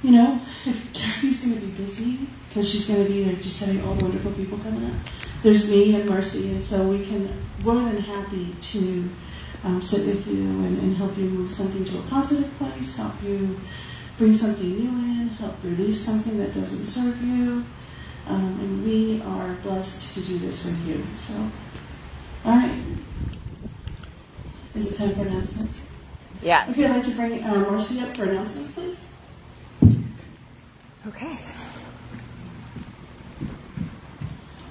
you know, if Kathy's going to be busy, because she's going to be just having all wonderful people coming up, there's me and Marcy, and so we're more than happy to sit with you and help you move something to a positive place, help you bring something new in, help release something that doesn't serve you. And we are blessed to do this with you. So, all right. Is it time for announcements? Yes. Okay, I'd like to bring Marcy up for announcements, please. Okay.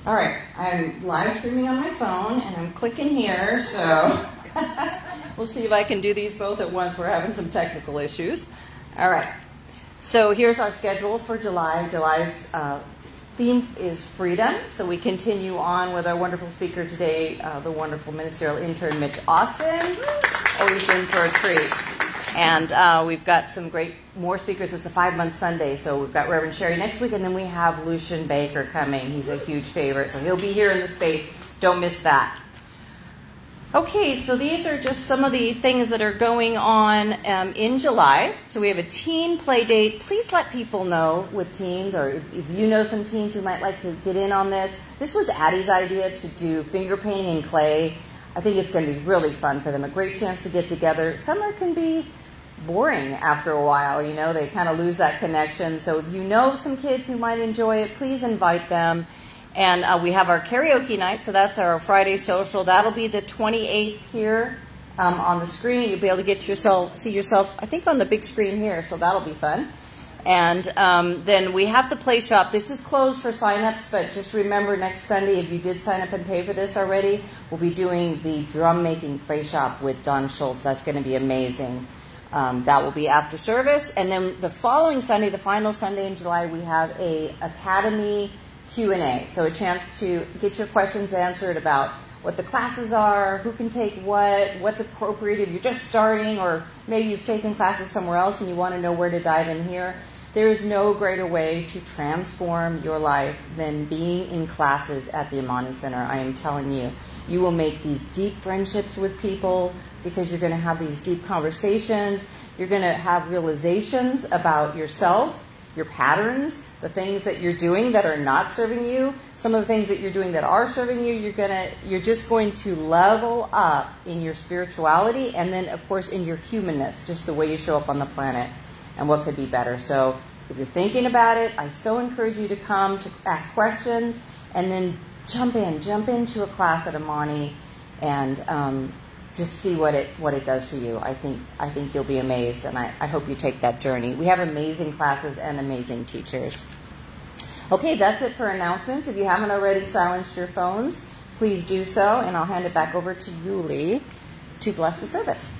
All right. I'm live streaming on my phone, and I'm clicking here, so we'll see if I can do these both at once. We're having some technical issues. All right. So here's our schedule for July. July's theme is freedom. So we continue on with our wonderful speaker today, the wonderful Ministerial Intern, Mitch Austin. Always in for a treat. And we've got some more speakers. It's a 5-month Sunday, so we've got Reverend Sherry next week, and then we have Lucian Baker coming. He's a huge favorite, so he'll be here in the space. Don't miss that. Okay, so these are just some of the things that are going on in July. So we have a teen play date. Please let people know with teens, or if you know some teens who might like to get in on this. This was Addie's idea to do finger painting in clay. I think it's going to be really fun for them. A great chance to get together. Summer can be boring after a while, you know. They kind of lose that connection. So if you know some kids who might enjoy it, please invite them. And we have our karaoke night, so that's our Friday social. That'll be the 28th here on the screen. You'll be able to see yourself, I think, on the big screen here, so that'll be fun. And then we have the play shop. This is closed for sign-ups, but just remember next Sunday, if you did sign up and pay for this already, we'll be doing the drum-making play shop with Don Schultz. That's going to be amazing. That will be after service. And then the following Sunday, the final Sunday in July, we have a Academy Q&A, so a chance to get your questions answered about what the classes are, who can take what's appropriate if you're just starting, or maybe you've taken classes somewhere else and you want to know where to dive in here. There is no greater way to transform your life than being in classes at the Amani Center. I am telling you, you will make these deep friendships with people because you're going to have these deep conversations. You're going to have realizations about yourself, your patterns, the things that you're doing that are not serving you, some of the things that you're doing that are serving you. You're just going to level up in your spirituality, and then of course in your humanness, just the way you show up on the planet and what could be better. So if you're thinking about it, I so encourage you to come to ask questions and then jump into a class at Amani and just see what it does for you. I think you'll be amazed, and I hope you take that journey. We have amazing classes and amazing teachers. Okay, that's it for announcements. If you haven't already silenced your phones, please do so, and I'll hand it back over to Yuli to bless the service.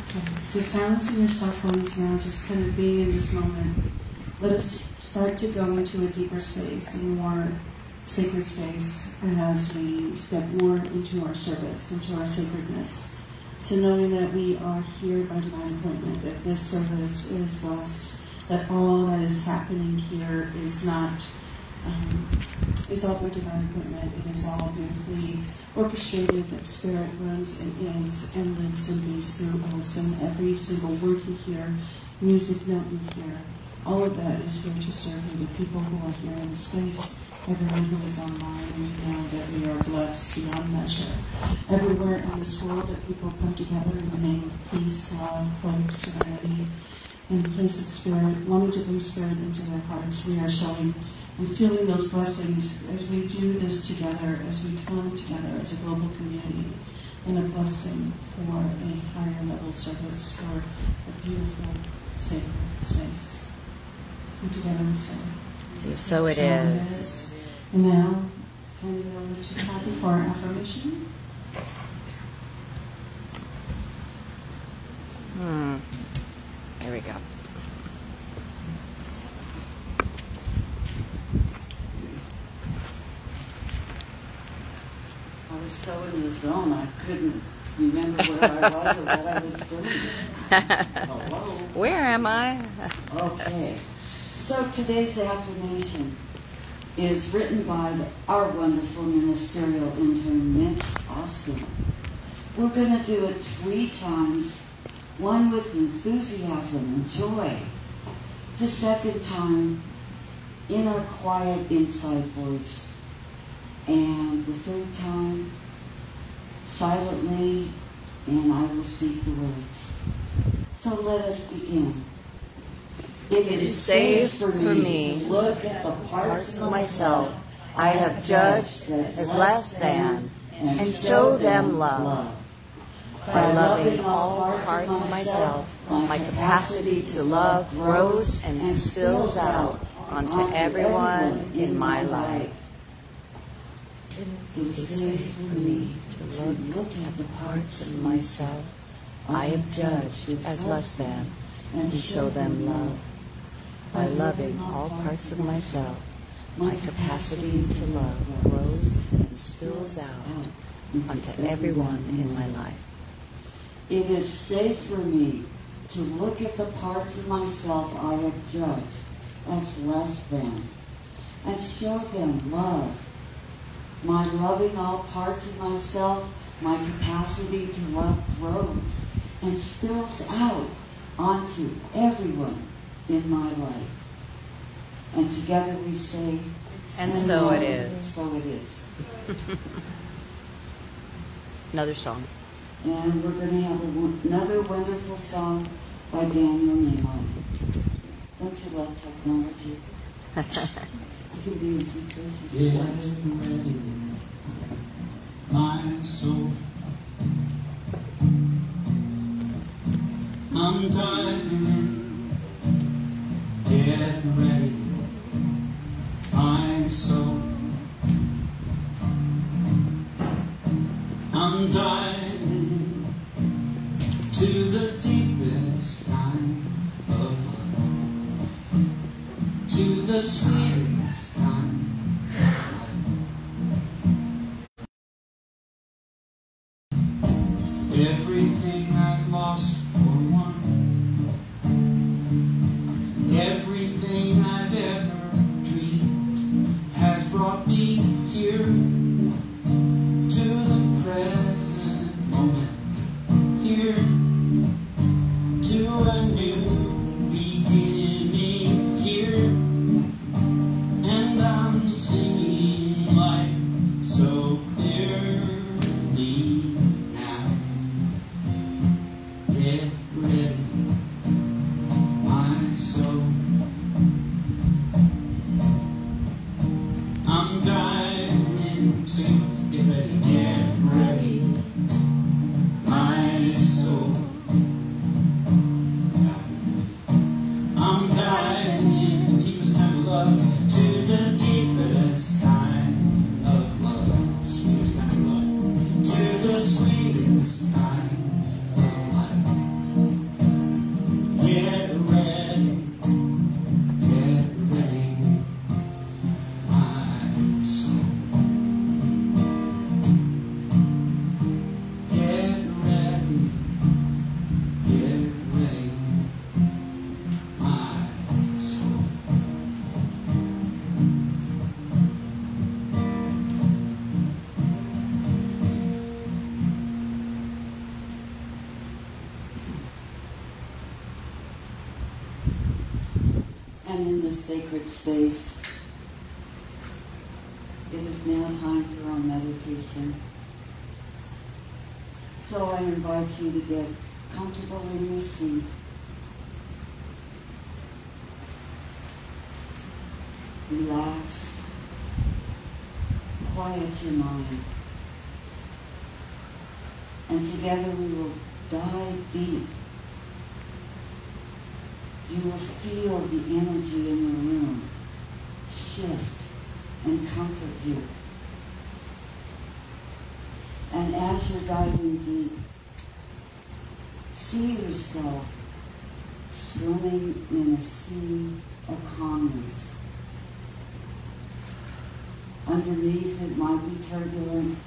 Okay, so silencing your cell phones now, just kind of being in this moment. Let us start to go into a deeper space, a more sacred space, and as we step more into our service, into our sacredness. So knowing that we are here by divine appointment, that this service is blessed, that all that is happening here is not, is all by divine appointment. It is all beautifully orchestrated, that Spirit runs and is and lives and beats through us, and every single word you hear, music note you hear, all of that is here to serve you, the people who are here in this place, everyone who is online, and we know that we are blessed beyond measure. Everywhere in this world that people come together in the name of peace, love, hope, serenity, in the place of Spirit, wanting to bring Spirit into their hearts, we are showing and feeling those blessings as we do this together, as we come together as a global community in a blessing for a higher level service, for a beautiful, sacred space. And together we say, so it is. And now, hand it over to Kathy for our affirmation. There we go. I was so in the zone, I couldn't remember where I was or what I was doing. Hello? Where am I? Okay. So today's affirmation is written by our wonderful Ministerial Intern, Mitch Austin. We're going to do it 3 times, one with enthusiasm and joy. The second time in our quiet inside voice. And the third time silently, and I will speak the words. So let us begin. It is safe for me to look at the parts of myself I have judged as less than and show them love. By loving all parts of myself, my capacity to love grows and spills out onto everyone in my life. It is safe for me to look at the parts of myself I have judged as less than and show them love. By loving all parts of myself, my capacity to love grows and spills out onto everyone in my life. It is safe for me to look at the parts of myself I have judged as less than and show them love. My loving all parts of myself, my capacity to love grows and spills out onto everyone in my life. And together we say, and so it is. So it is. Another song. And we're going to have another wonderful song by Daniel Nahmod. Don't you love technology? You can be in 2 places. Get ready, my soul. I'm diving in. Get ready, my soul. I'm diving to the deepest kind of love, to the sweetest kind of life. Everything I've lost or won, everything I've ever dreamed has brought me here. Present moment here to a new beginning here, and I'm singing light so clearly now. Get ready, my soul. I'm diving into. Get ready, get ready, my soul. I'm diving in the deepest time of love, to the deepest time of love, sweetest time of love, to the sweetest time of life. Get ready, my soul. And in this sacred space, it is now time for our meditation. So I invite you to get comfortable in your seat. Relax. Quiet your mind. And together we will dive deep. You will feel the energy in the room shift and comfort you. And as you're diving deep, see yourself swimming in a sea of calmness. Underneath it might be turbulent,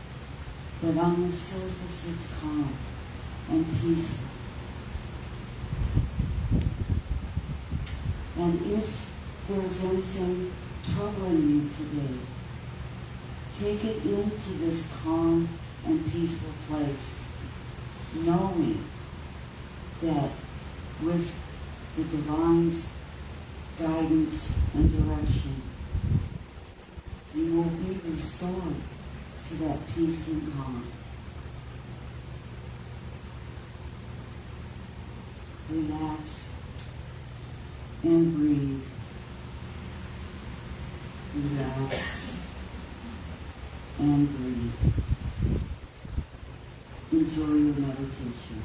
but on the surface it's calm and peaceful. And if there's anything troubling you today, take it into this calm and peaceful place knowing that with the divine's guidance and direction, you will be restored to that peace and calm. Relax and breathe. Relax and breathe. Enjoy your meditation.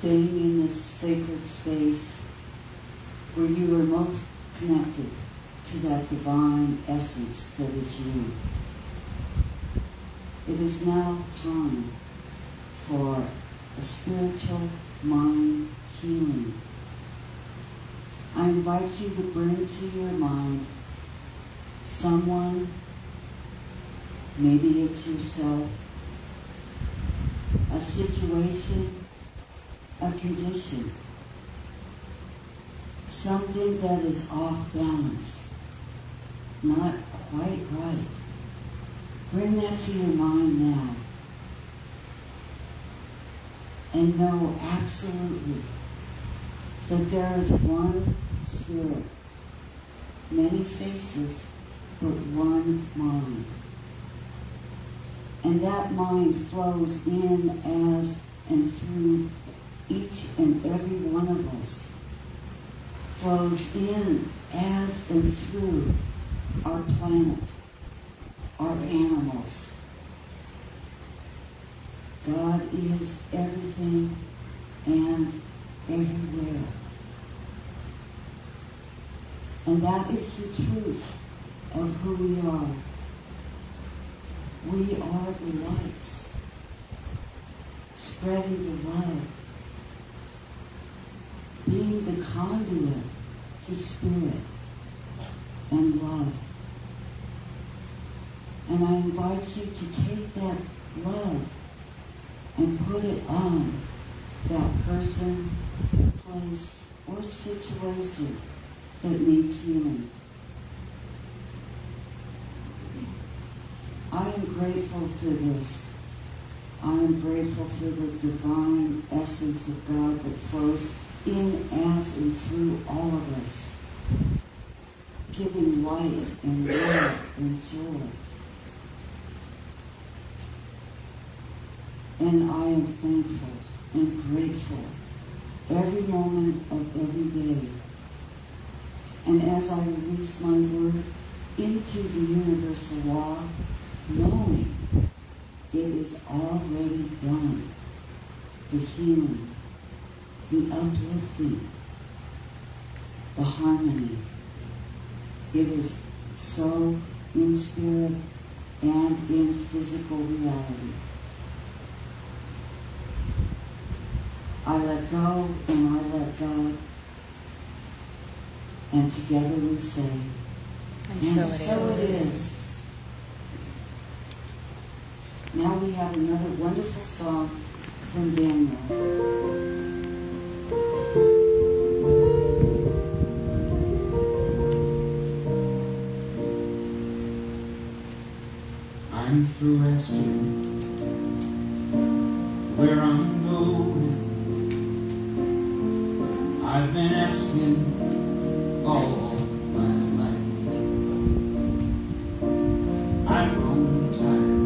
Staying in this sacred space where you are most connected to that divine essence that is you. It is now time for a spiritual mind healing. I invite you to bring to your mind someone, maybe it's yourself, a situation, a condition, something that is off balance, not quite right. Bring that to your mind now. And know absolutely that there is one spirit, many faces, but one mind. And that mind flows in, as, and through each and every one of us. Flows in, as, and through our planet, our animals. God is everything and everywhere. And that is the truth of who we are. We are the lights, spreading the love, being the conduit to spirit and love. And I invite you to take that love and put it on that person, place, or situation that needs healing. I am grateful for this. I am grateful for the divine essence of God that flows in, as, and through all of us. giving light and love and joy. And I am thankful and grateful every moment of every day. And as I release my word into the universal law, knowing it is already done, the healing, the uplifting, the harmony. It is so in spirit and in physical reality. I let go and I let God, and together we say, and so it is. Now we have another wonderful song from Daniel. I'm through asking where I'm going. I've been asking all my life. I'm growing tired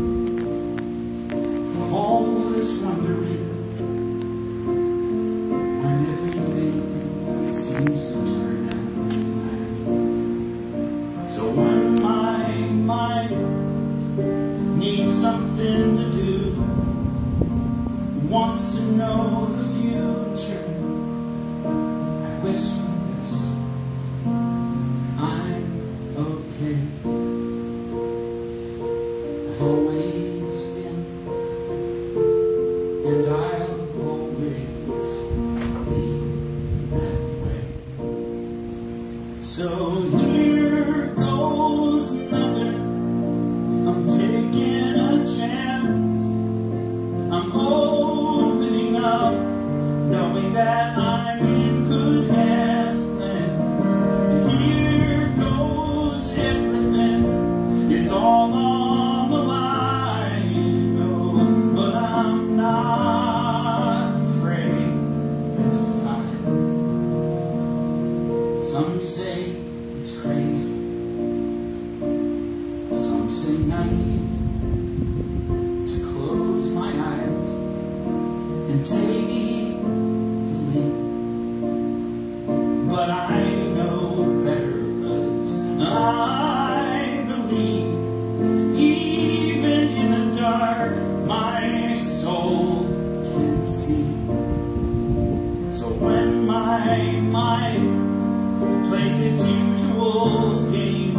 of all this wondering when everything seems to turn out right. So when my mind needs something to do, wants to know the future, I whisper this, I'm okay. I've always been, and I'll always be that way. So here goes nothing. I'm taking a chance. I'm opening up, knowing that I'm in good hands. And here goes everything. It's all on the line. Oh, but I'm not afraid this time. Some say it's crazy. Some say naive. Close my eyes and take the lead. But I know better, 'cause I believe even in the dark my soul can see. So when my mind plays its usual game,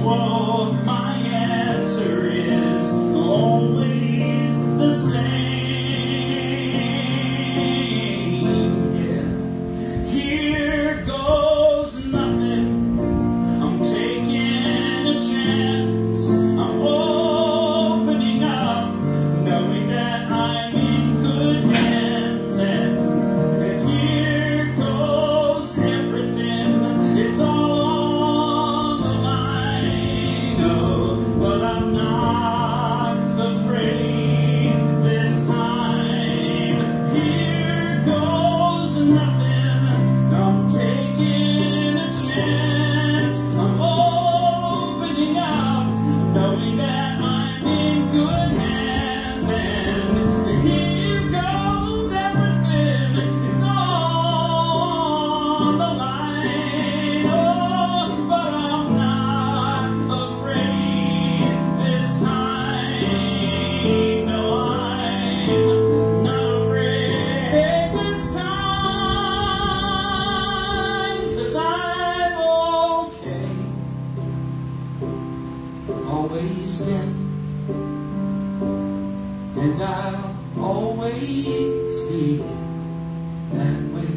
whoa, my answer is always the same. Yeah. Here goes nothing. I'm taking a chance. I'm opening up, knowing that I'm in good hands. And here goes everything. It's all on the line. Oh, but I'm not afraid this time. Here goes nothing. I'm taking a chance. I'm opening up, knowing that I'm in good hands. And here goes everything. It's all on the line. Oh, but I'm not afraid this time. No, I'm not afraid this time, 'cause I'm okay. Always been, and I'll always be that way.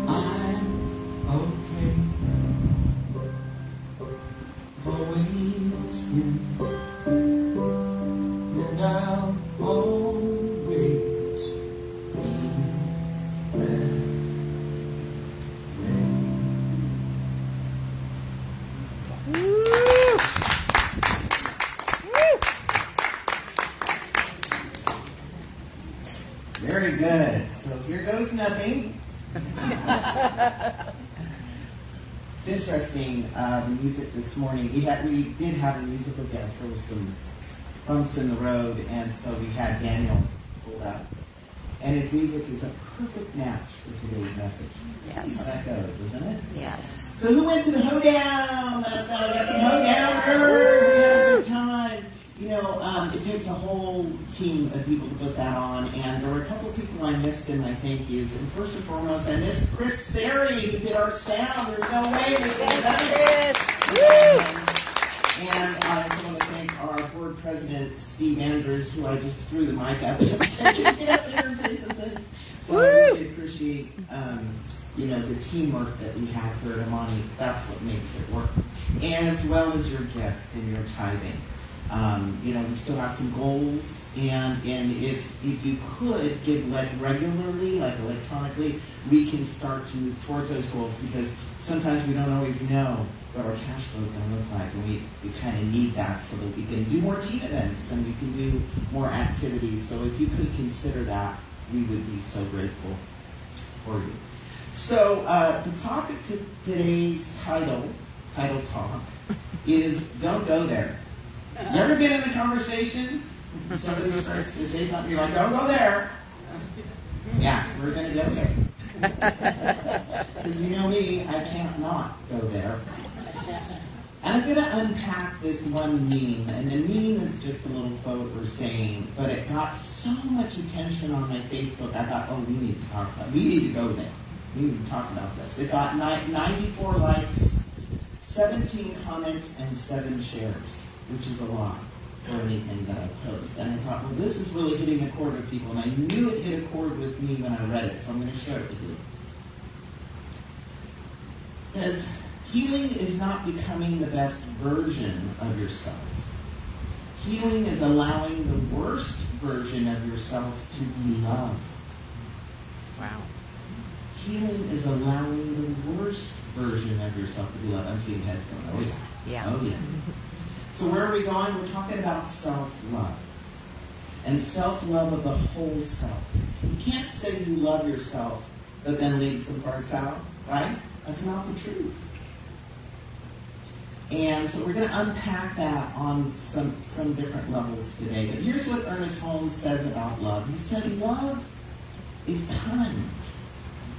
I'm okay. Always been, and I'll always be that way. Very good. So here goes nothing. interesting, the music this morning. We did have a musical guest. There was some bumps in the road, and so we had Daniel pulled up. And his music is a perfect match for today's message. Yes. How that goes, isn't it? Yes. So who went to the hoedown last night? Got some hoedowners. We had a good time. You know, it takes a whole team of people to put that on, and there were a couple of people I missed in my thank yous. And first and foremost, I missed Chris Sari, who did our sound. There's no way we could have done it. And I also want to thank our board president, Steve Andrews, who I just threw the mic up to and said, get up there and say some things. So I really appreciate, you know, the teamwork that we have here at Amani. That's what makes it work. As well as your gift and your tithing. You know, we still have some goals, and if you could give like regularly, like electronically, we can start to move towards those goals, because sometimes we don't always know what our cash flow is going to look like, and we kind of need that so that we can do more team events and we can do more activities. So if you could consider that, we would be so grateful for you. So the topic to today's title talk is Don't Go There. You ever been in a conversation? Somebody starts to say something, you're like, don't go there. Yeah, we're going to go there. Because you know me, I can't not go there. And I'm going to unpack this one meme. And the meme is just a little quote or saying, but it got so much attention on my Facebook, I thought, oh, we need to talk about it. We need to go there. We need to talk about this. It got 94 likes, 17 comments, and 7 shares, which is a lot for anything that I post. And I thought, well, this is really hitting a chord with people. And I knew it hit a chord with me when I read it, so I'm going to share it with you. It says, healing is not becoming the best version of yourself. Healing is allowing the worst version of yourself to be loved. Wow. Healing is allowing the worst version of yourself to be loved. I'm seeing heads going, oh yeah. Yeah. Oh yeah. So where are we going? We're talking about self-love. And self-love of the whole self. You can't say you love yourself, but then leave some parts out, right? That's not the truth. And so we're going to unpack that on some different levels today. But here's what Ernest Holmes says about love. He said, love is kind,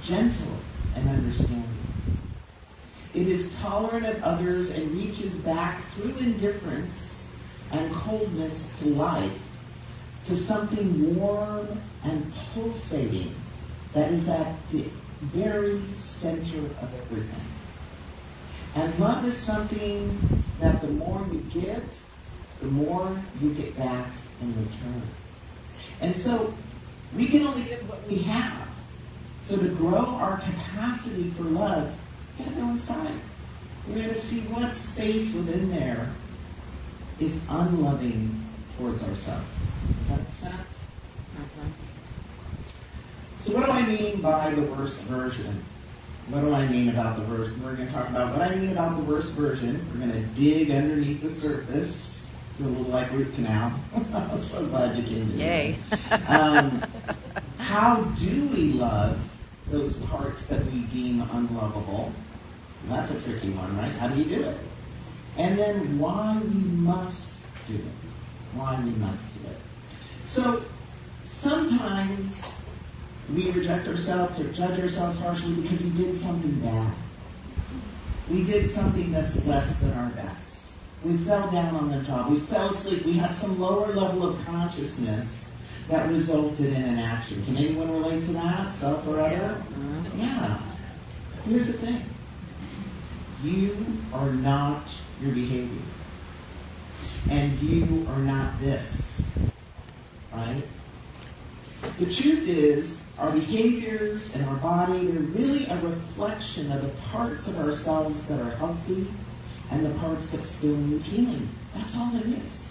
gentle, and understanding. It is tolerant of others and reaches back through indifference and coldness to life, to something warm and pulsating that is at the very center of everything. And love is something that the more you give, the more you get back in return. And so we can only give what we have. So to grow our capacity for love, we gotta go inside. We're going to see what space within there is unloving towards ourselves. Does that make sense? So what do I mean by the worst version? What do I mean about the worst? We're going to talk about what I mean about the worst version. We're going to dig underneath the surface, do a little like root canal. I'm so glad you came to me. Yay. How do we love those parts that we deem unlovable? Well, that's a tricky one, right? How do you do it? And then why we must do it. Why we must do it. So sometimes we reject ourselves or judge ourselves harshly because we did something bad. We did something that's less than our best. We fell down on the job. We fell asleep. We had some lower level of consciousness that resulted in an action. Can anyone relate to that? Self or other? Yeah. Here's the thing. You are not your behavior. And you are not this. Right? The truth is, our behaviors and our body, they're really a reflection of the parts of ourselves that are healthy and the parts that still need healing. That's all it is.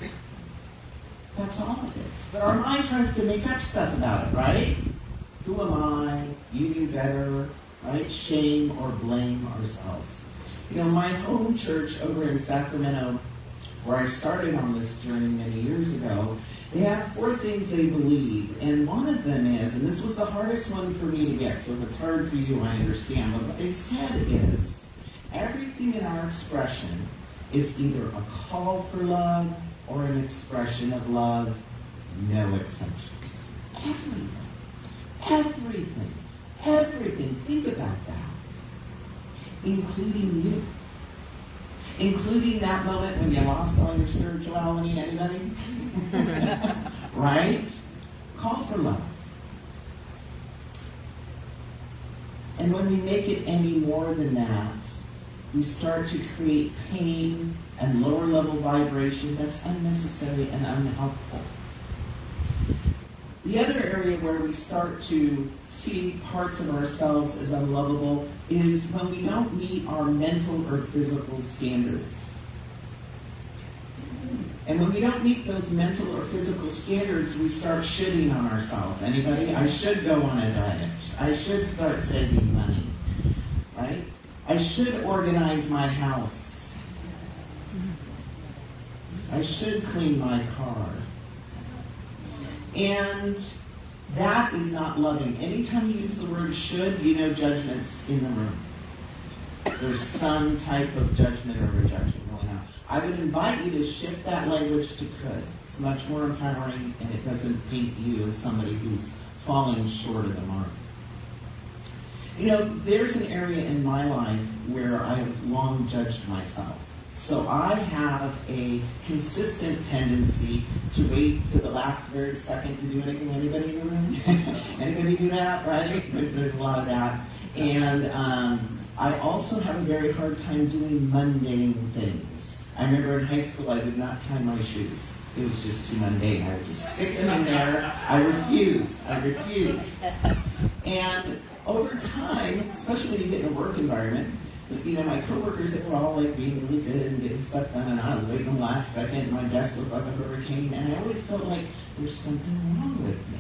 That's all it is. But our mind tries to make up stuff about it, right? Who am I? You knew better, right? Shame or blame ourselves. You know, my home church over in Sacramento, where I started on this journey many years ago, they have 4 things they believe, and one of them is, and this was the hardest one for me to get, so if it's hard for you, I understand, but what they said is, Everything in our expression is either a call for love or an expression of love, no exceptions. Everything. Everything. Everything. Think about that. Including you. Including that moment when you lost all your spirituality. Anybody? Right? Call for love. And when we make it any more than that, we start to create pain and lower level vibration that's unnecessary and unhelpful. The other area where we start to see parts of ourselves as unlovable is when we don't meet our mental or physical standards. And when we don't meet those mental or physical standards, we start shitting on ourselves. Anybody? I should go on a diet. I should start saving money. Right? I should organize my house. I should clean my car. And that is not loving. Anytime you use the word should, you know judgment's in the room. There's some type of judgment or rejection going on. I would invite you to shift that language to could. It's much more empowering, and it doesn't paint you as somebody who's falling short of the mark. You know, there's an area in my life where I have long judged myself. So I have a consistent tendency to wait to the last very second to do anything. Anybody in the room? Anybody do that, right? There's a lot of that. And I also have a very hard time doing mundane things. I remember in high school I would not tie my shoes. It was just too mundane. I would just stick them in there. I refused. And over time, especially when you get in a work environment, you know, my coworkers that were all like being really good and getting stuff done, and I was waiting the last second, and my desk looked like a hurricane, and I always felt like there's something wrong with me.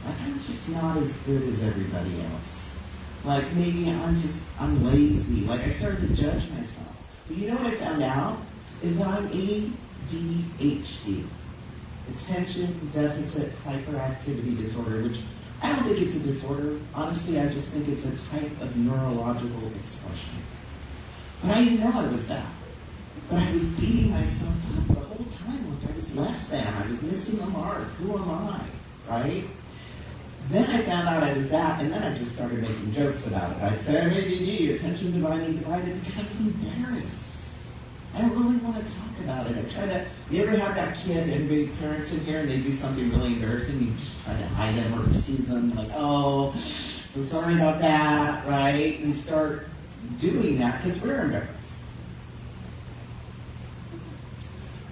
Like I'm just not as good as everybody else. Like maybe I'm lazy. Like I started to judge myself. But you know what I found out? Is that I'm ADHD. Attention Deficit Hyperactivity Disorder, which I don't think it's a disorder. Honestly, I just think it's a type of neurological expression. But I didn't know I was that. But I was beating myself up the whole time. Like I was less than. I was missing the mark. Who am I? Right? Then I found out I was that, and then I just started making jokes about it. I'd say I'm ADD, attention divided, because I was embarrassed. I don't really want to talk about it. I try to, you ever have that kid, everybody, parents in here, and they do something really embarrassing, you just try to hide them or excuse them, like, oh, so sorry about that, right? And you start doing that because we're embarrassed.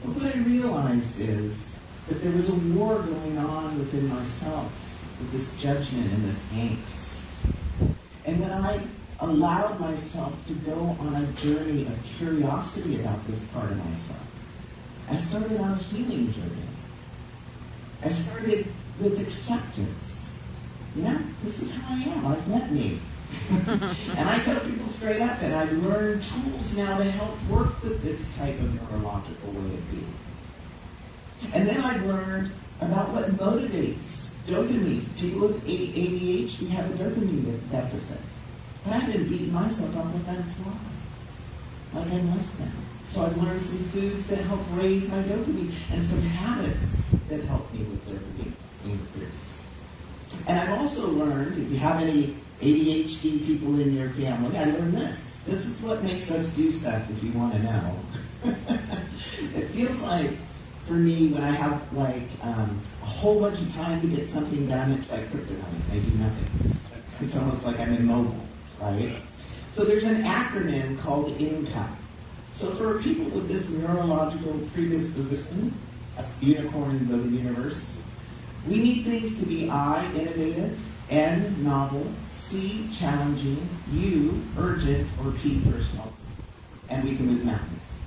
But what I realized is that there was a war going on within myself with this judgment and this angst. And when I allowed myself to go on a journey of curiosity about this part of myself, I started on a healing journey. I started with acceptance. You know, this is how I am. I've met me. And I tell people straight up, and I've learned tools now to help work with this type of neurological way of being. And then I've learned about what motivates dopamine. People with ADHD have a dopamine deficit. But I've been beating myself up with that flaw. Like I'm less than. So I've learned some foods that help raise my dopamine and some habits that help me with dopamine increase. And I've also learned, if you have any ADHD people in your family, I learned this. This is what makes us do stuff if you want to know. It feels like, for me, when I have like a whole bunch of time to get something done, it's like kryptonite. I do nothing. It's almost like I'm immobile. Right? So there's an acronym called INCOME. So for people with this neurological predisposition, that's unicorns of the universe, we need things to be I, innovative, N, novel, C, challenging, U, urgent, or P, personal. And we can move mountains.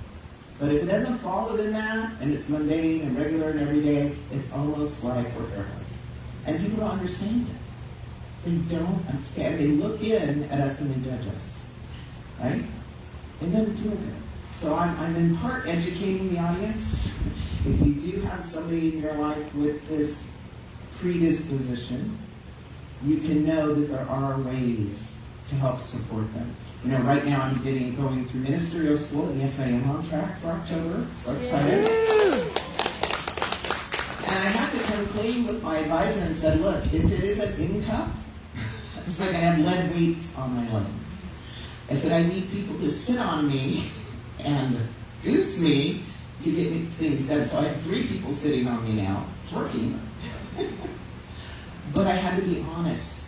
But if it doesn't fall within that, and it's mundane and regular and everyday, it's almost like we're paralyzed. And people don't understand it. They don't understand. They look in at us and they judge us. Right? And then doing it. So I'm in part educating the audience. If you do have somebody in your life with this predisposition, you can know that there are ways to help support them. You know, right now I'm going through ministerial school, and yes, I am on track for October. So excited. And I have to come clean with my advisor and said, look, if it isn't income, it's like I have lead weights on my legs. I said, I need people to sit on me and goose me to get me things done. So I have 3 people sitting on me now. It's working. But I had to be honest.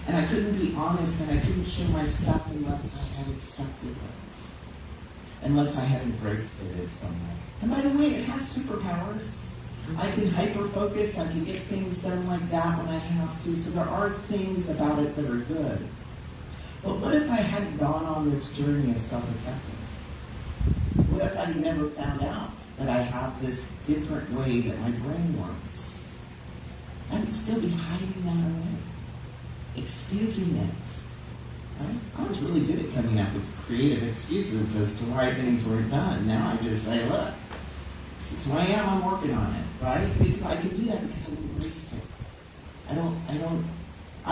And I couldn't be honest, and I couldn't share my stuff unless I had accepted it. Unless I had embraced it in some way. And by the way, it has superpowers. I can hyper-focus, I can get things done like that when I have to. So there are things about it that are good. But what if I hadn't gone on this journey of self-acceptance? What if I never found out that I have this different way that my brain works? I would still be hiding that away, excusing it. Right? I was really good at coming up with creative excuses as to why things weren't done. Now I just say, look, this is who I am, I'm working on it, right? Because I can do that because I embraced it. I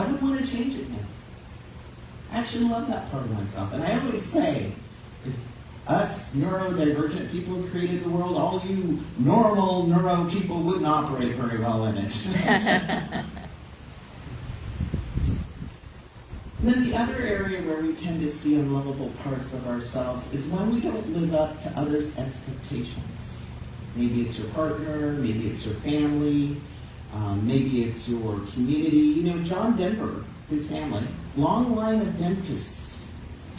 don't want to change it now. I actually love that part of myself. And I always say, if us neurodivergent people have created the world, all you normal neuro people wouldn't operate very well in it. And then the other area where we tend to see unlovable parts of ourselves is when we don't live up to others' expectations. Maybe it's your partner, maybe it's your family, maybe it's your community. You know, John Denver, his family, long line of dentists.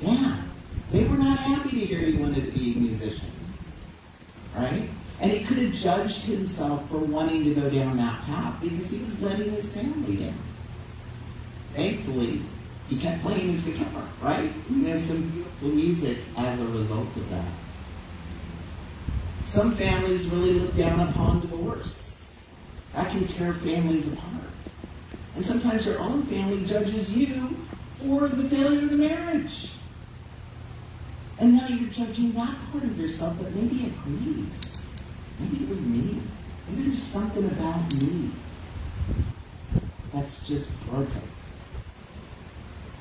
Yeah, they were not happy to hear he wanted to be a musician, right? And he could have judged himself for wanting to go down that path because he was letting his family down. Thankfully, he kept playing his guitar, right? And there's some beautiful music as a result of that. Some families really look down upon divorce. That can tear families apart. And sometimes your own family judges you for the failure of the marriage. And now you're judging that part of yourself, but maybe it grieves. Maybe it was me. Maybe there's something about me that's just broken.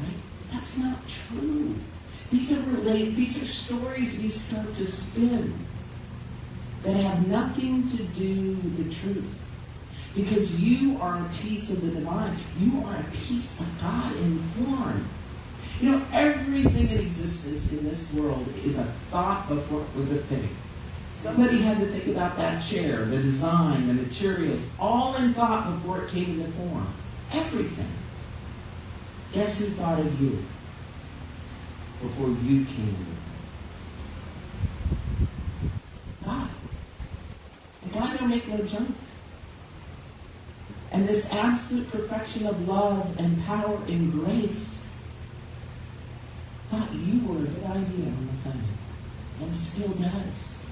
Right? That's not true. These are stories we start to spin that have nothing to do with the truth. Because you are a piece of the divine. You are a piece of God in form. You know, everything in existence in this world is a thought before it was a thing. Somebody had to think about that chair, the design, the materials, all in thought before it came into form. Everything. Guess who thought of you before you came into form? God. And God don't make no junk. And this absolute perfection of love and power and grace thought you were a good idea on the planet, and still does.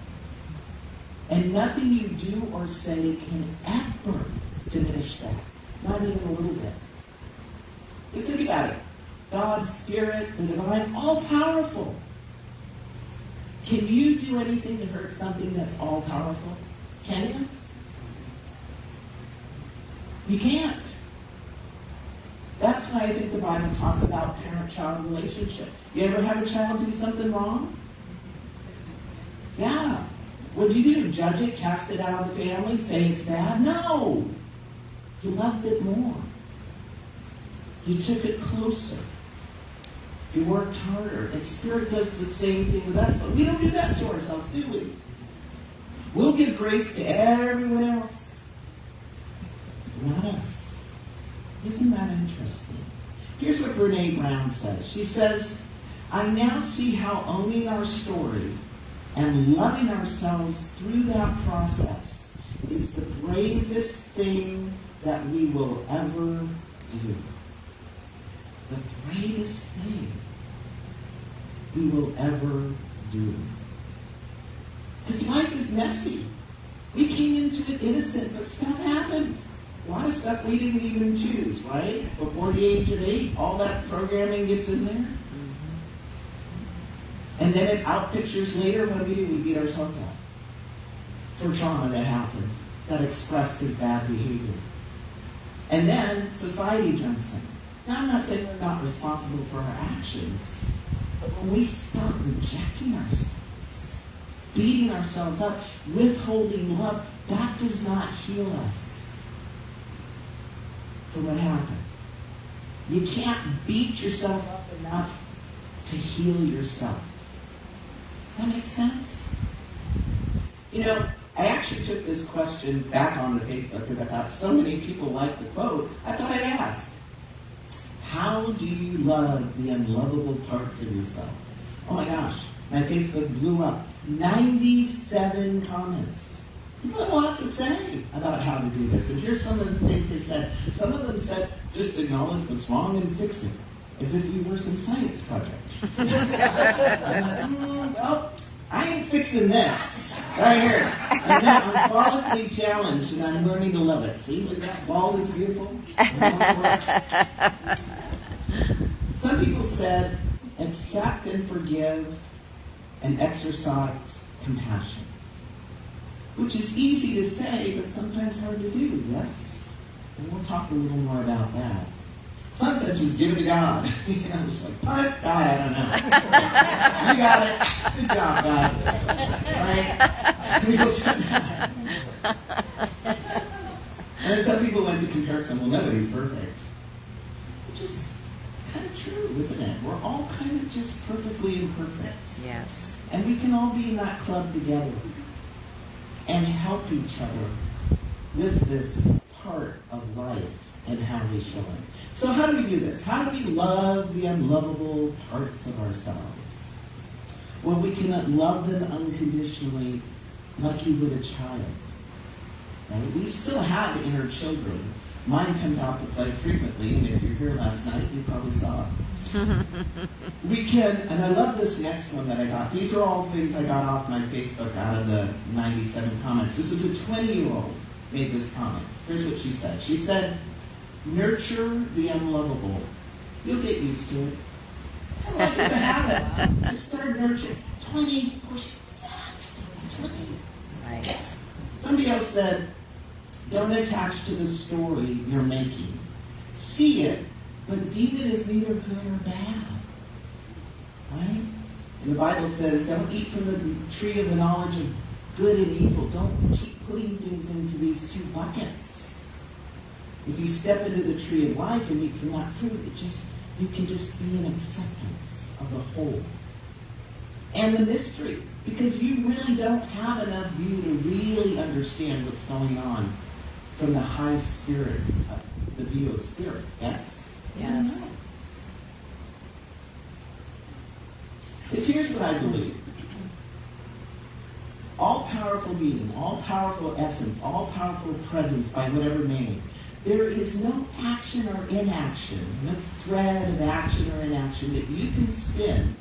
And nothing you do or say can ever diminish that. Not even a little bit. Just think about it. God, Spirit, the divine, all powerful. Can you do anything to hurt something that's all powerful? Can you? You can't. That's why I think the Bible talks about parent-child relationship. You ever have a child do something wrong? Yeah. What do? Judge it, cast it out of the family, say it's bad? No. You loved it more. You took it closer. You worked harder. And Spirit does the same thing with us, but we don't do that to ourselves, do we? We'll give grace to everyone else. Not us. Isn't that interesting? Here's what Brene Brown says. She says, I now see how owning our story and loving ourselves through that process is the bravest thing that we will ever do. The bravest thing we will ever do. Because life is messy. We came into it innocent, but stuff happened. A lot of stuff we didn't even choose, right? Before the age of 8, all that programming gets in there. Mm-hmm. And then it out pictures later, what do? We beat ourselves up for trauma that happened, that expressed as bad behavior. And then society jumps in. Now, I'm not saying we're not responsible for our actions, But when we start rejecting ourselves, beating ourselves up, withholding love, that does not heal us from what happened. You can't beat yourself up enough to heal yourself. Does that make sense? You know, I actually took this question back onto Facebook because I thought so many people liked the quote. I thought I'd ask, how do you love the unlovable parts of yourself? Oh my gosh, my Facebook blew up. 97 comments. People have a lot to say about how to do this. And here's some of the things they said. Some of them said, just acknowledge what's wrong and fix it. As if we were some science project. Well, I ain't fixing this right here. And now I'm follically challenged and I'm learning to love it. See, look, that ball is beautiful. Some people said, accept and forgive and exercise compassion. Which is easy to say, but sometimes hard to do, yes? And we'll talk a little more about that. Some said just give it to God. And I'm just like, what? God, I don't know. You got it. Good job, God. All right? Some people said that. And then some people went to comparison. Well, nobody's perfect. Which is kind of true, isn't it? We're all kind of just perfectly imperfect. Yes. And we can all be in that club together and help each other with this part of life and how we show it. So how do we do this? How do we love the unlovable parts of ourselves? Well, we can love them unconditionally like you would a child. Right? We still have inner children. Mine comes out to play frequently, and if you're here last night, you probably saw it. We can, and I love this next one that I got. These are all things I got off my Facebook out of the 97 comments. This is a 20-year-old made this comment. Here's what she said. She said, nurture the unlovable. You'll get used to it. I like it's a habit. Just start nurturing. 20, push that's 20. Nice. Somebody else said, don't attach to the story you're making. See it, but deem it as neither good or bad. Right? And the Bible says, don't eat from the tree of the knowledge of good and evil. Don't keep putting things into these two buckets. If you step into the tree of life and eat from that fruit, you can just be in acceptance of the whole. And the mystery. Because you really don't have enough view to really understand what's going on from the high spirit, the view of spirit. Yes? Yes. Because here's what I believe. All-powerful being, all-powerful essence, all-powerful presence by whatever name. There is no action or inaction, no thread of action or inaction that you can spin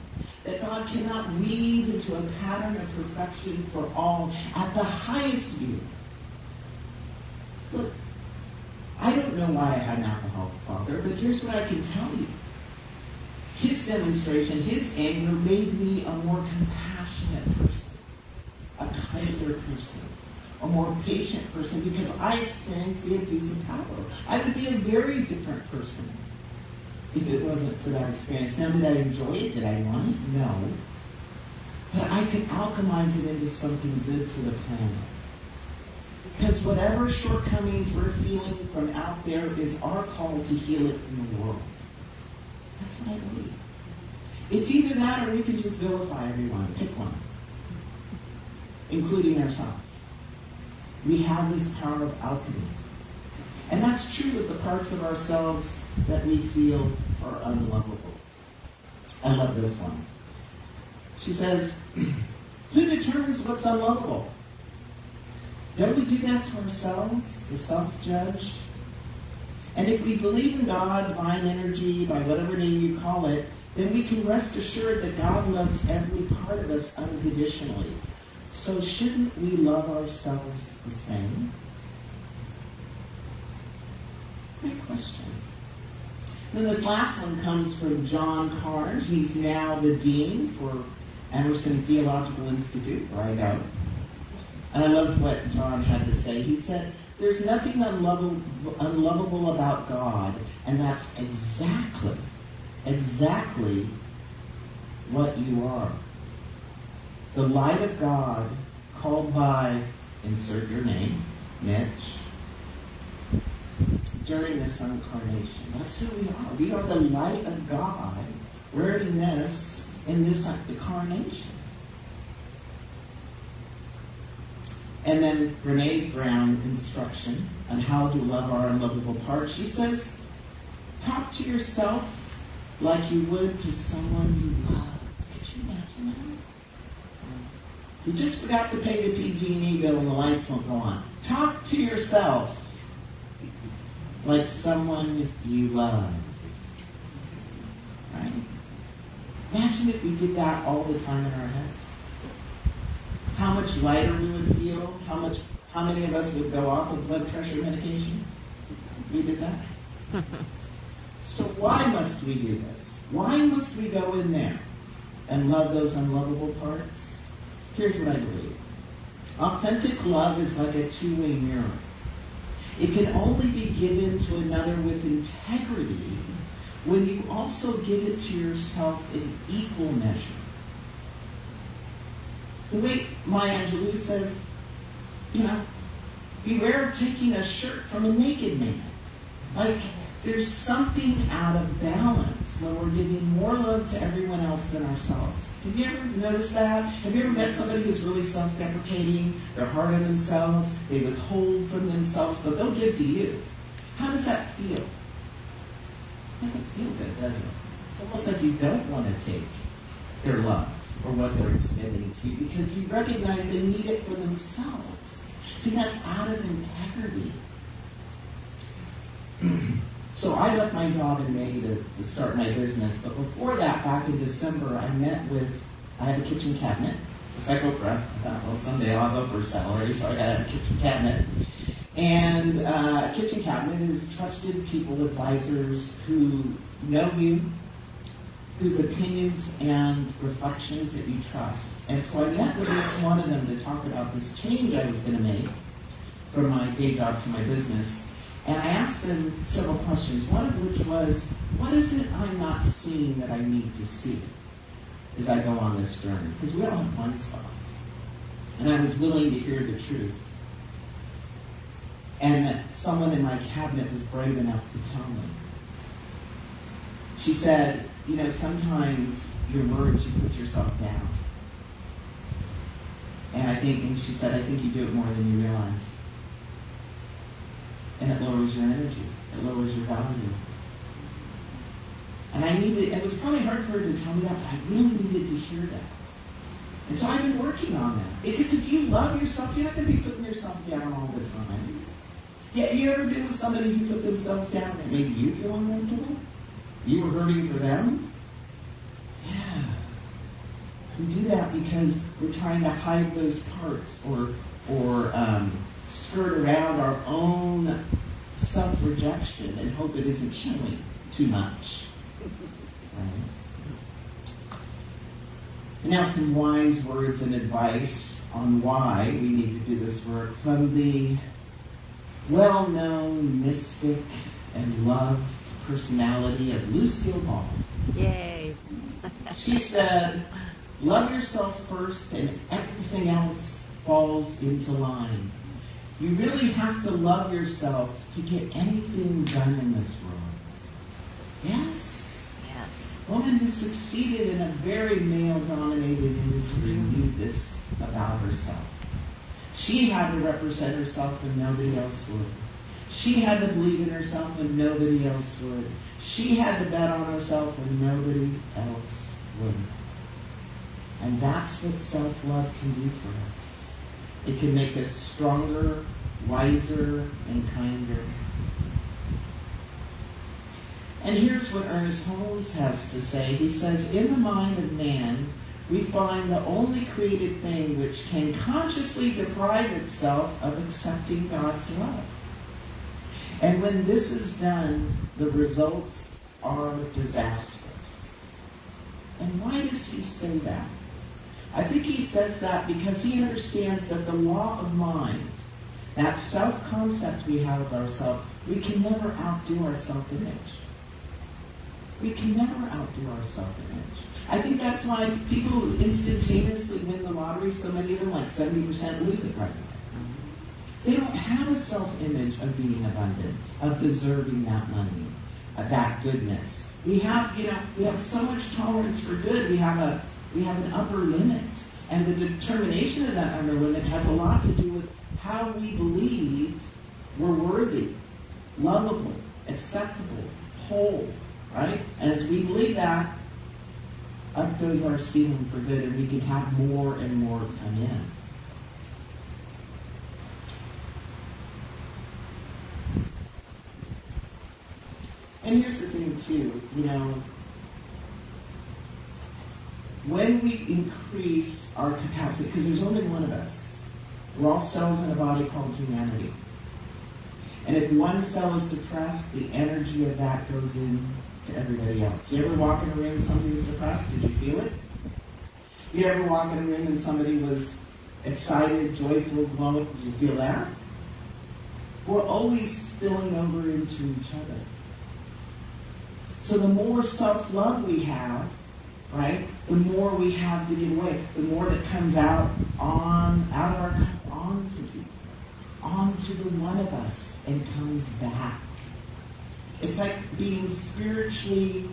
that God cannot weave into a pattern of perfection for all at the highest view. Look, I don't know why I had an alcoholic father, but here's what I can tell you. His demonstration, his anger made me a more compassionate person, a kinder person, a more patient person, because I experienced the abuse of power. I would be a very different person if it wasn't for that experience. Now, did I enjoy it? Did I want it? No. But I could alchemize it into something good for the planet. Because whatever shortcomings we're feeling from out there is our call to heal it in the world. That's what I believe. It's either that or we can just vilify everyone. Pick one. Including ourselves. We have this power of alchemy. And that's true with the parts of ourselves that we feel are unlovable. I love this one. She says, who determines what's unlovable? Don't we do that to ourselves, the self-judge? And if we believe in God, divine energy, by whatever name you call it, then we can rest assured that God loves every part of us unconditionally. So shouldn't we love ourselves the same? Great question. Then this last one comes from John Carn. He's now the dean for Emerson Theological Institute, where I go. And I loved what John had to say. He said, there's nothing unlovable about God, and that's exactly what you are. The light of God, called by, insert your name, Mitch, during this incarnation. That's who we are. We are the light of God wearing this in this incarnation. And then Brené's Brown instruction on how to love our unlovable parts. She says, talk to yourself like you would to someone you love. Could you imagine that? You just forgot to pay the PG&E bill and the lights won't go on. Talk to yourself like someone you love. Right? Imagine if we did that all the time in our heads. How much lighter we would feel, how many of us would go off of blood pressure medication if we did that? So why must we do this? Why must we go in there and love those unlovable parts? Here's what I believe. Authentic love is like a two-way mirror. It can only be given to another with integrity when you also give it to yourself in equal measure. The way Maya Angelou says, beware of taking a shirt from a naked man. Like, there's something out of balance when we're giving more love to everyone else than ourselves. Have you ever noticed that? Have you ever met somebody who's really self-deprecating? They're hard on themselves. They withhold from themselves, but they'll give to you. How does that feel? It doesn't feel good, does it? It's almost like you don't want to take their love or what they're extending to you because you recognize they need it for themselves. See, that's out of integrity. So I left my job in May to start my business, but before that, back in December, I have a kitchen cabinet. So I go, I thought, well, someday I'll have Oprah's salary, so I got to have a kitchen cabinet. And a kitchen cabinet is trusted people, advisors who know you, whose opinions and reflections that you trust. And so I met with each one of them to talk about this change I was going to make from my day job to my business. And I asked them several questions, one of which was, what is it I'm not seeing that I need to see as I go on this journey? Because we all have blind spots. And I was willing to hear the truth. And someone in my cabinet was brave enough to tell me. She said, sometimes your words, you put yourself down. And she said, I think you do it more than you realize. And it lowers your energy. It lowers your value. And it was probably hard for her to tell me that, but I really needed to hear that. And so I've been working on that. Because if you love yourself, you're not going to be putting yourself down all the time. Yeah, you ever been with somebody who put themselves down and made you feel uncomfortable? You were hurting for them? Yeah. We do that because we're trying to hide those parts or skirt around our own self-rejection and hope it isn't showing too much. Right? And now some wise words and advice on why we need to do this work from the well-known mystic and loved personality of Lucille Ball. Yay. She said, love yourself first and everything else falls into line. You really have to love yourself to get anything done in this world. Yes? Yes. A woman who succeeded in a very male-dominated industry knew this about herself. She had to represent herself when nobody else would. She had to believe in herself when nobody else would. She had to bet on herself when nobody else would. And that's what self-love can do for us. It can make us stronger, wiser, and kinder. And here's what Ernest Holmes has to say. He says, in the mind of man, we find the only created thing which can consciously deprive itself of accepting God's love. And when this is done, the results are disastrous. And why does he say that? I think he says that because he understands that the law of mind, that self-concept we have of ourselves, we can never outdo our self-image. We can never outdo our self-image. I think that's why people instantaneously win the lottery. So many of them, like 70%, lose it right away. They don't have a self-image of being abundant, of deserving that money, of that goodness. We have so much tolerance for good. We have an upper limit, and the determination of that upper limit has a lot to do with how we believe we're worthy, lovable, acceptable, whole, right? And as we believe that, up goes our ceiling for good, and we can have more and more come in. And here's the thing, too, when we increase our capacity, because there's only one of us, we're all cells in a body called humanity. And if one cell is depressed, the energy of that goes in to everybody else. You ever walk in a room and somebody was depressed? Did you feel it? You ever walk in a room and somebody was excited, joyful, glowing? Did you feel that? We're always spilling over into each other. So the more self-love we have, right, the more we have to give away, the more that comes out of our cup onto the one of us and comes back. It's like being spiritually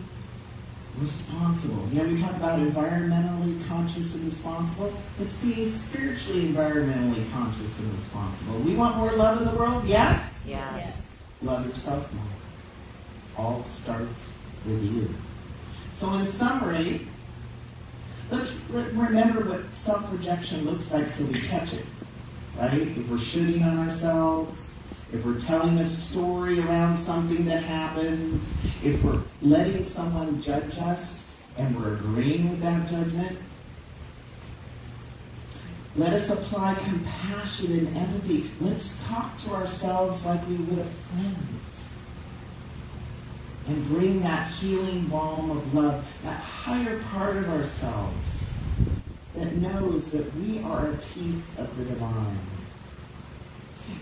responsible. We talk about environmentally conscious and responsible. It's being spiritually environmentally conscious and responsible. We want more love in the world? Yes? Yes. Love yourself more. All starts with you. So in summary, let's remember what self-rejection looks like so we catch it. Right? If we're shooting on ourselves, if we're telling a story around something that happened, if we're letting someone judge us and we're agreeing with that judgment, let us apply compassion and empathy. Let's talk to ourselves like we would a friend. And bring that healing balm of love, that higher part of ourselves that knows that we are a piece of the divine.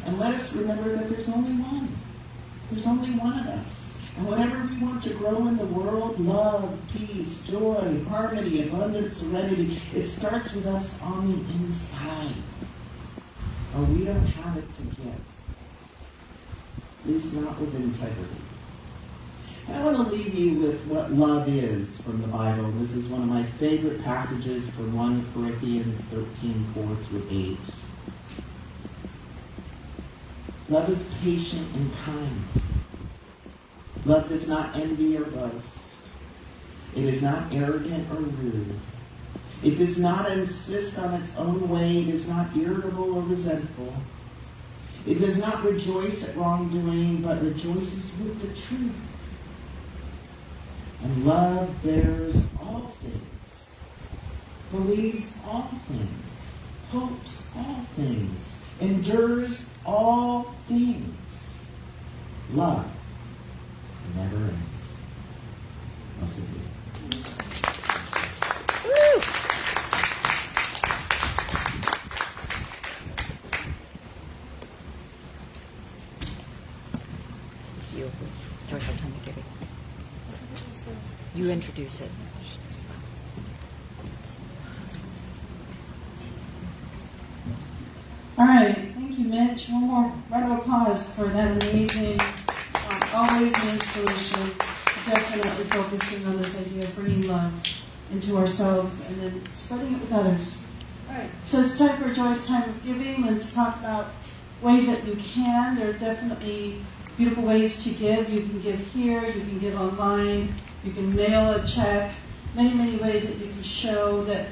And let us remember that there's only one. There's only one of us. And whatever we want to grow in the world, love, peace, joy, harmony, abundance, serenity, it starts with us on the inside. Or we don't have it to give. At least not with integrity. I want to leave you with what love is from the Bible. This is one of my favorite passages from 1 Corinthians 13, 4-8. Love is patient and kind. Love does not envy or boast. It is not arrogant or rude. It does not insist on its own way. It is not irritable or resentful. It does not rejoice at wrongdoing, but rejoices with the truth. And love bears all things, believes all things, hopes all things, endures all things. Love never ends. Blessed be. Woo! It's you. Joyful time of giving. You introduce it. All right, thank you, Mitch. One more round of applause for that amazing, always an inspiration. Definitely focusing on this idea of bringing love into ourselves and then spreading it with others. All right, so it's time for a joyous time of giving. Let's talk about ways that you can. There are definitely beautiful ways to give. You can give here, you can give online, you can mail a check, many, many ways that you can show that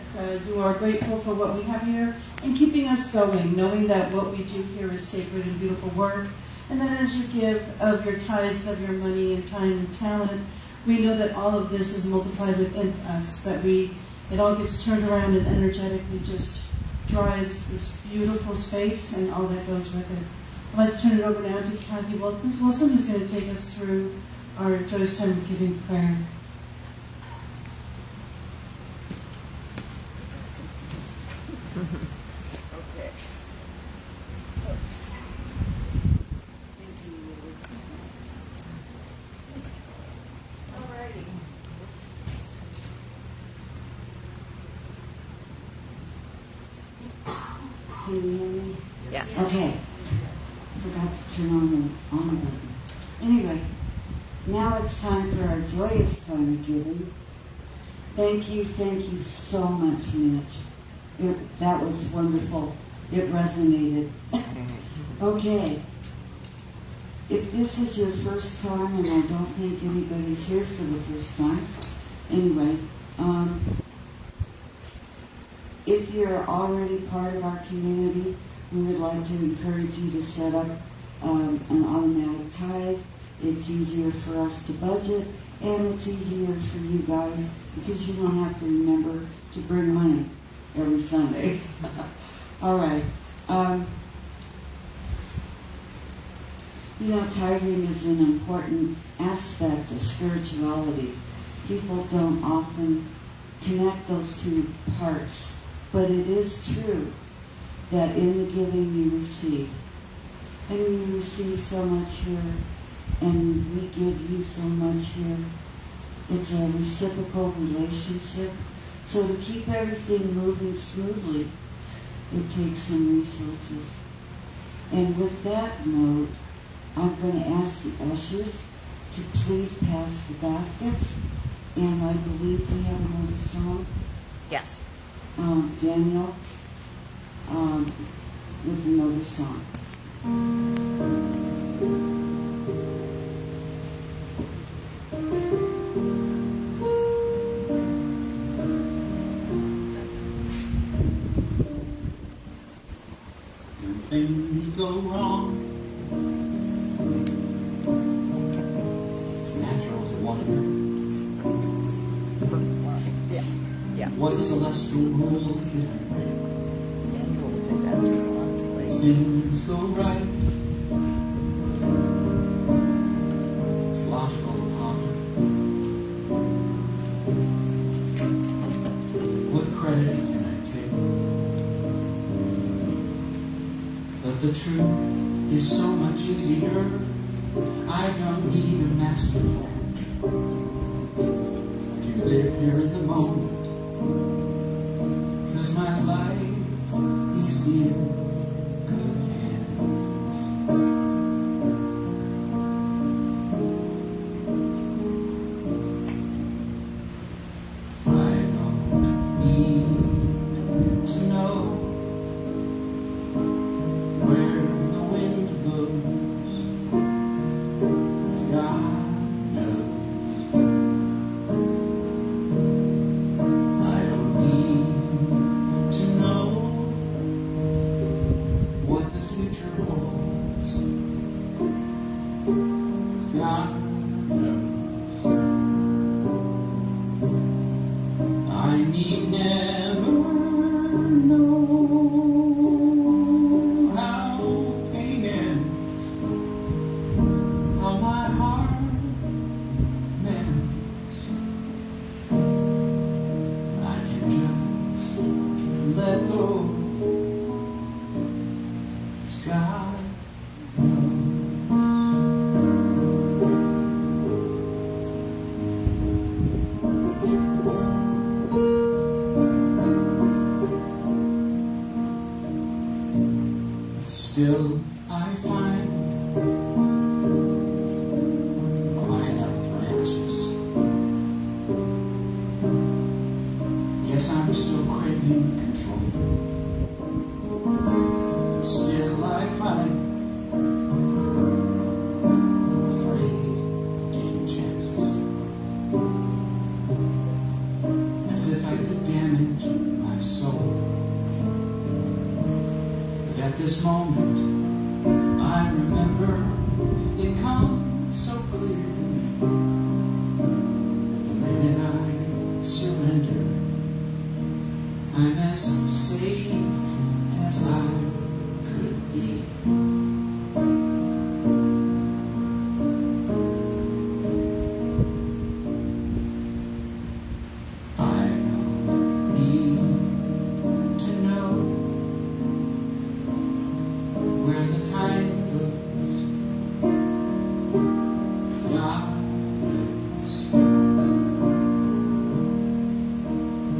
you are grateful for what we have here and keeping us going, knowing that what we do here is sacred and beautiful work. And then as you give of your tithes, of your money and time and talent, we know that all of this is multiplied within us, that it all gets turned around and energetically just drives this beautiful space and all that goes with it. I'd like to turn it over now to Kathy Wilson, who's going to take us through our Joyous Time of Giving prayer. Okay. Alrighty. Can you hear me? Yeah. Okay. Forgot to turn on the button. Anyway, now it's time for our joyous time of giving. Thank you so much, Mitch. That was wonderful. It resonated. Okay. If this is your first time, and I don't think anybody's here for the first time, anyway, if you're already part of our community, we would like to encourage you to set up an automatic tithe. It's easier for us to budget, and it's easier for you guys because you don't have to remember to bring money every Sunday. All right. Tithing is an important aspect of spirituality. People don't often connect those two parts, but it is true that in the giving you receive. And you receive so much here, and we give you so much here. It's a reciprocal relationship. So to keep everything moving smoothly, it takes some resources. And with that note, I'm going to ask the ushers to please pass the baskets. And I believe we have another song. Yes. Daniel, with another song. When things go wrong, it's natural to wonder. Yeah. What celestial rule did I break? Yeah, we'll do that too. Things go right. It's logical to ponder. What credit can I take? But the truth is so much easier. I don't need a master plan. I can live here in the moment. 'Cause my life is in good hands. I don't need to know where the wind blows. 'Cause God knows. I don't need to know what the future holds. 'Cause God knows. I need never know how pain ends, how my heart mends. I can just let go. 'Cause God knows. Still, I find crying out for answers. Guess I'm still craving control. Still, I find I'm afraid of taking chances, as if I could damage my soul. But at this moment, I remember it comes so clearly. The minute I surrender, I'm as safe as I could be. I don't need to know where the tide goes. 'Cause God knows.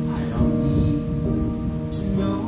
I don't need to know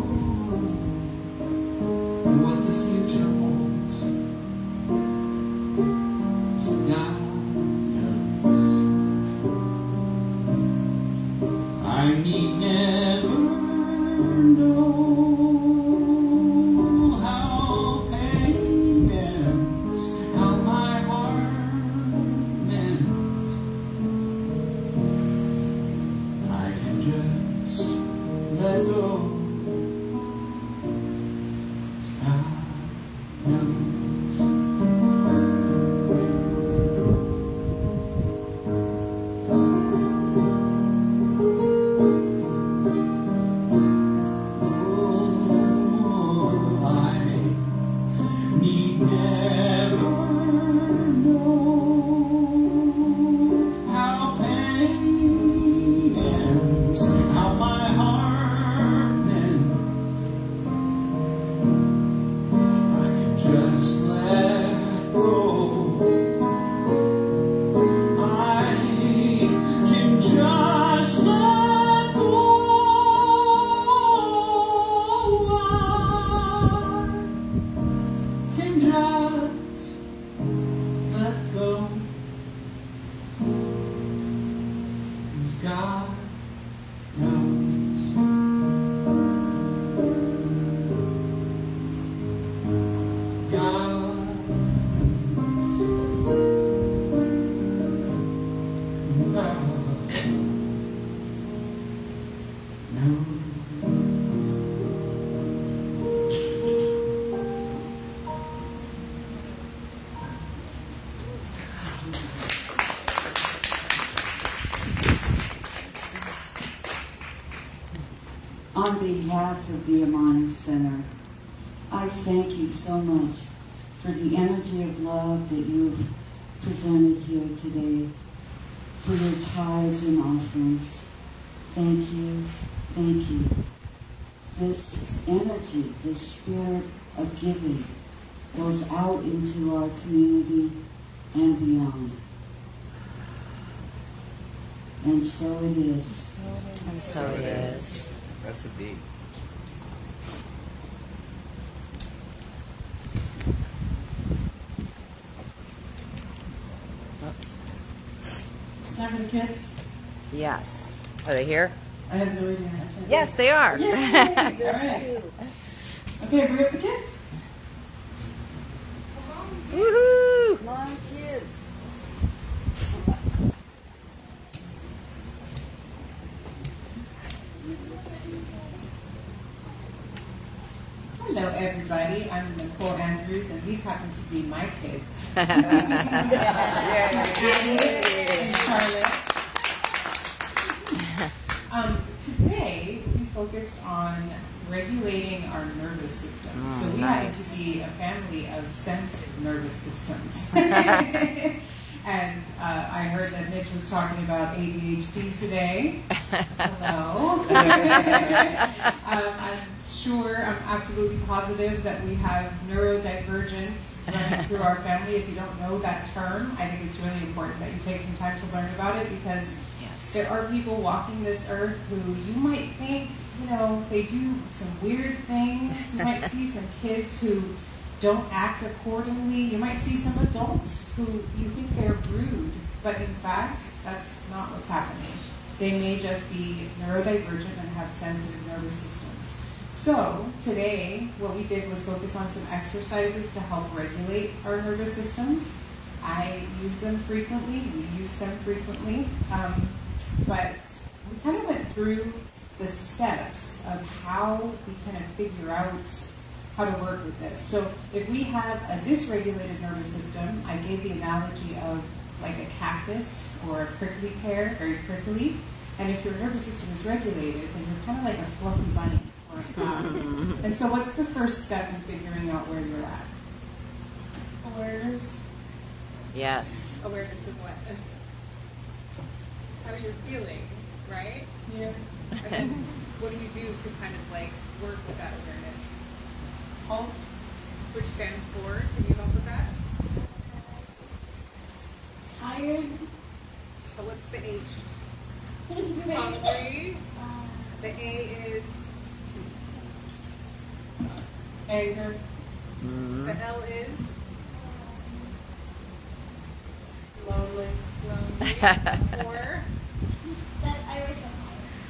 of the Amani Center, I thank you so much for the energy of love that you've presented here today, for your tithes and offerings. Thank you, thank you. This energy, this spirit of giving goes out into our community and beyond. And so it is. And so it is. That's indeed. Snapping the kids? Yes. Are they here? I have no idea. Yes, they are. Yay! All right. Okay, bring up the kids. Woohoo! Come on, kids. Hello, everybody. I'm Nicole Andrews, and these happen to be my kids. Annie and Charlotte. Today, we focused on regulating our nervous system. So we happen to be a family of sensitive nervous systems. And I heard that Mitch was talking about ADHD today. Hello. I'm absolutely positive that we have neurodivergence running through our family. If you don't know that term, I think it's really important that you take some time to learn about it, because there are people walking this earth who you might think, they do some weird things. You might see some kids who don't act accordingly. You might see some adults who you think they're rude, but in fact, that's not what's happening. They may just be neurodivergent and have sensitive nervous systems. So today, what we did was focus on some exercises to help regulate our nervous system. I use them frequently. We use them frequently. But we kind of went through the steps of how we kind of figure out how to work with this. So if we have a dysregulated nervous system, I gave the analogy of like a cactus or a prickly pear, very prickly. And if your nervous system is regulated, then you're kind of like a fluffy bunny or a flower. And so what's the first step in figuring out where you're at? Awareness. Yes. Awareness of what? How you're feeling, right? Yeah. And then what do you do to kind of like work with that awareness? HALT, which stands for, can you help with that? Tired. So what's the H? Hungry. The A is Anger. the L is Lonely. or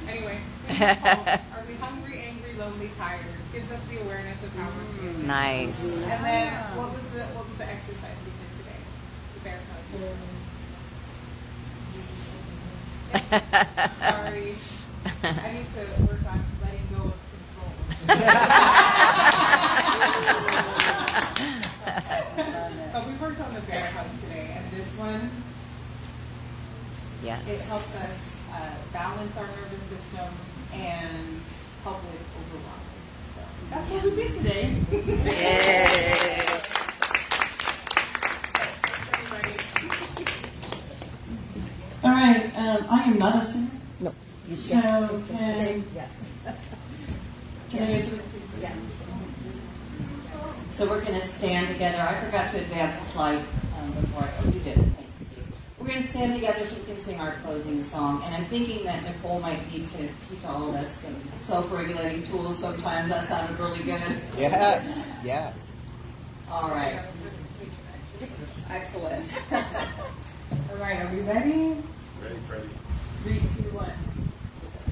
anyway, are we hungry, angry, lonely, tired? Gives us the awareness of how we're feeling. Nice. And then what was the exercise we did today? The bear hug. Sorry. I need to work on letting go of control. But we worked on the bear hug today, and this one, Yes. it helps us balance our nervous system and help with overwhelming. So That's what we did today. Yay. All right. I am not a singer. No. So can I get some? So we're going to stand together. I forgot to advance the slide before. Oh, you did. Thank you, Steve. We're going to stand together so we can sing our closing song. And I'm thinking that Nicole might need to teach all of us some self-regulating tools sometimes. That sounded really good. Yes. Yes. All right. Excellent. All right. Are we ready? Ready, Freddie. 3, 2, 1.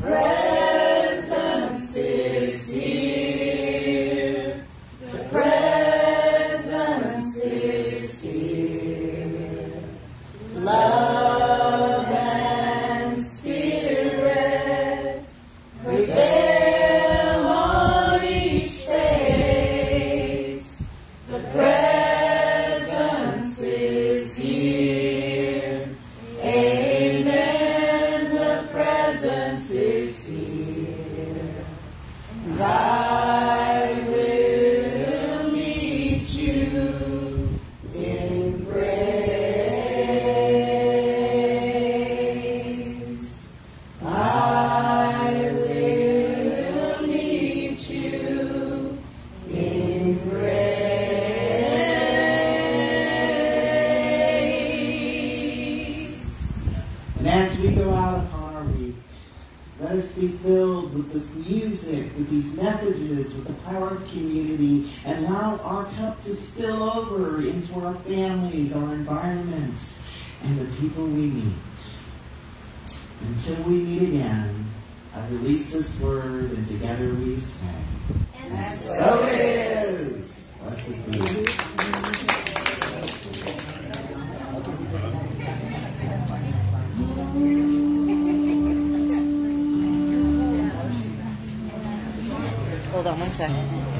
Presence is here. The presence is here. Love and spirit prevail on each face. The presence is here. Amen. The presence is here. God with these messages, with the power of community, and allow our cup to spill over into our families, our environments, and the people we meet. Until we meet again, I release this word, and together we say, and so it is. Blessed be. Hold on one second.